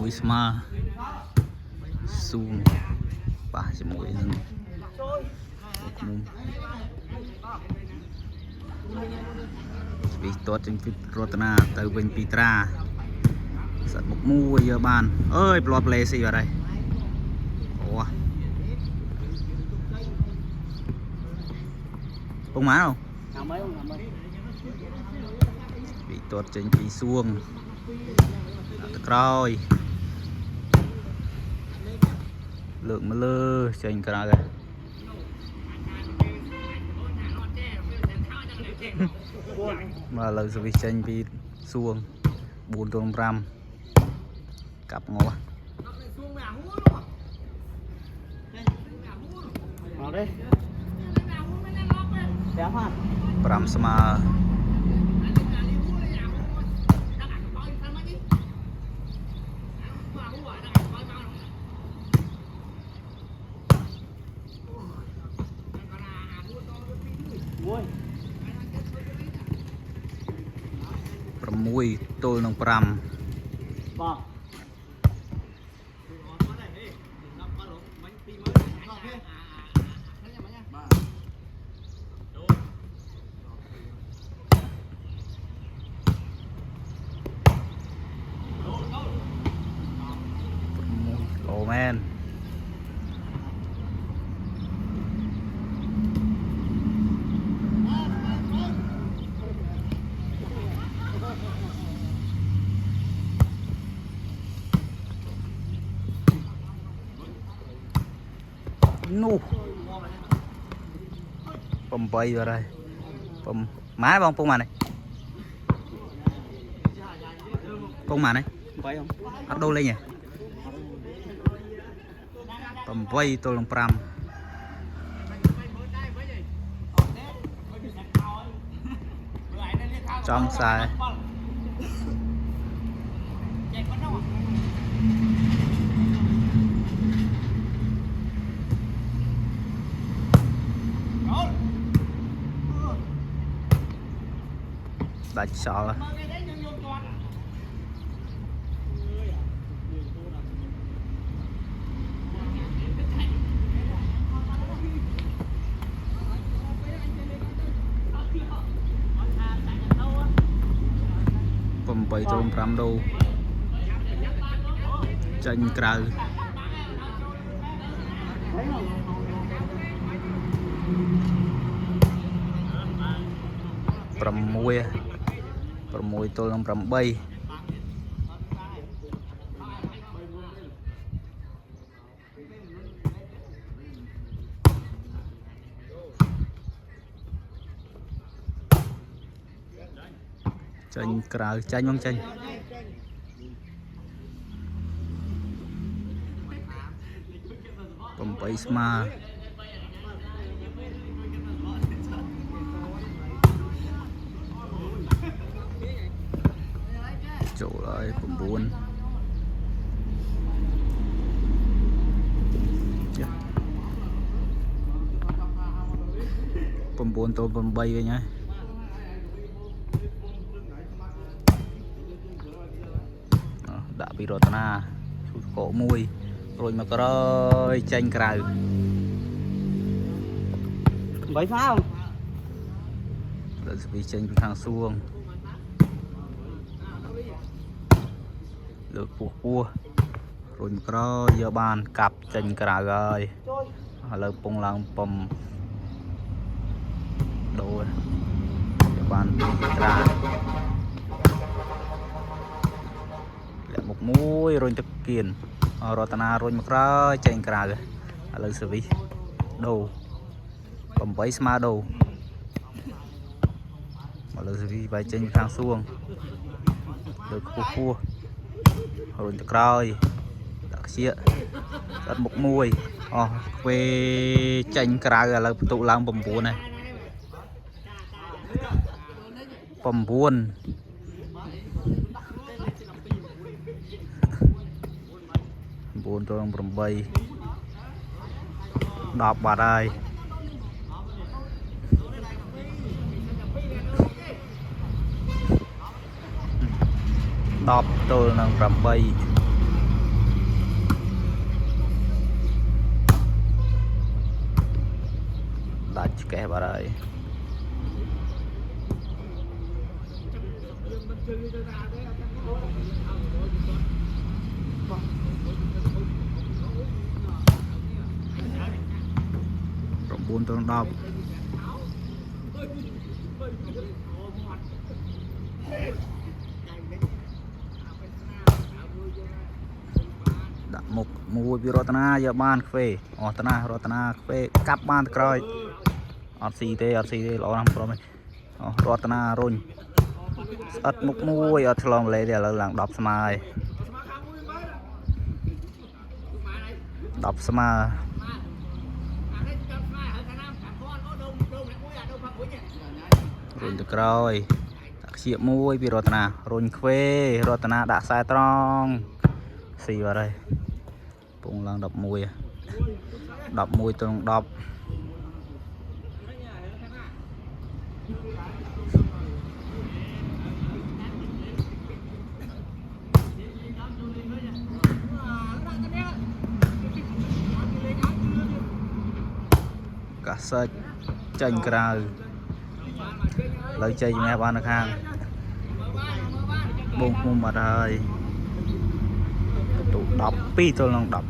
មួយស្មើសួងប៉ះជាមួយនឹងស្វីតតចេញពីរតនាទៅវិញពីត្រាសត្វមុខមួយយកបានអើយប្លត់ផ្លេស៊ីបាត់ហើយអូពុកម៉ាអូស្វីតតចេញពីសួងទៅក្រោយលើកមកលើចេញក្រៅហើយមកលើស្វីចេញពីសួង4-5កាប់ងាស់មកទេ5ស្មើ6 ទល់នឹង 5បងโอ้แมนนู่8rồi đây má bông phun màn này phun màn này bắt đô lên nhỉ 8 ទល់នឹង 5ចំខ្សែដាច់ខ្យល់8 ទល់ 5 ដូចេញក្រៅ6 ទល់នឹង 8ចេញក្រៅចាញ់មកចេញ8ស្មើចូលហើយ9 ទល់ 8 វិញហើយដាក់ពីរតនាឈូសកោមួយរួចមកក្រោយចេញក្រៅ8ស្មើលើស្វីចេញពីខាងសួងលើពោះរួចមកក្រោយយកបានកាប់ចេញក្រៅហើយឥឡូវពងឡើងពំដូរយកបានត្រាមុខមួយរុញទឹកគៀនរតនារុញមកក្រោយចេញក្រៅឥឡូវសវីដូរ8ស្មើដូរឥឡូវសវីបាយចេញខាងសួងលើខ្ពស់រុញទៅក្រោយដាក់ខ្ជិះអត់មុខមួយអស់ខ្វេចេញក្រៅឥឡូវបន្ទុកឡើង9ហើយ9 ទល់នឹង 8 10 បាត់ហើយ10 ទល់នឹង 8 kẻ bà đây rộng 4 tương đọc đặt một mùi bị rotana giờ ban phê rotana phê cắp ban còi ọt xì tê lọ năm pro mày rotana rôn ọt một mùi ọt lòng lấy để là làng đọc smile đọc smile rôn từ còi chia mùi bị rotana rôn phê rotana đã sai trong xì vào đây bùng lăng đập mùi tương đọc cả sợi chanh cào lấy chơi mẹ bạn được hàng bùng mặt hơi tụ đọc pi tôi lòng đọc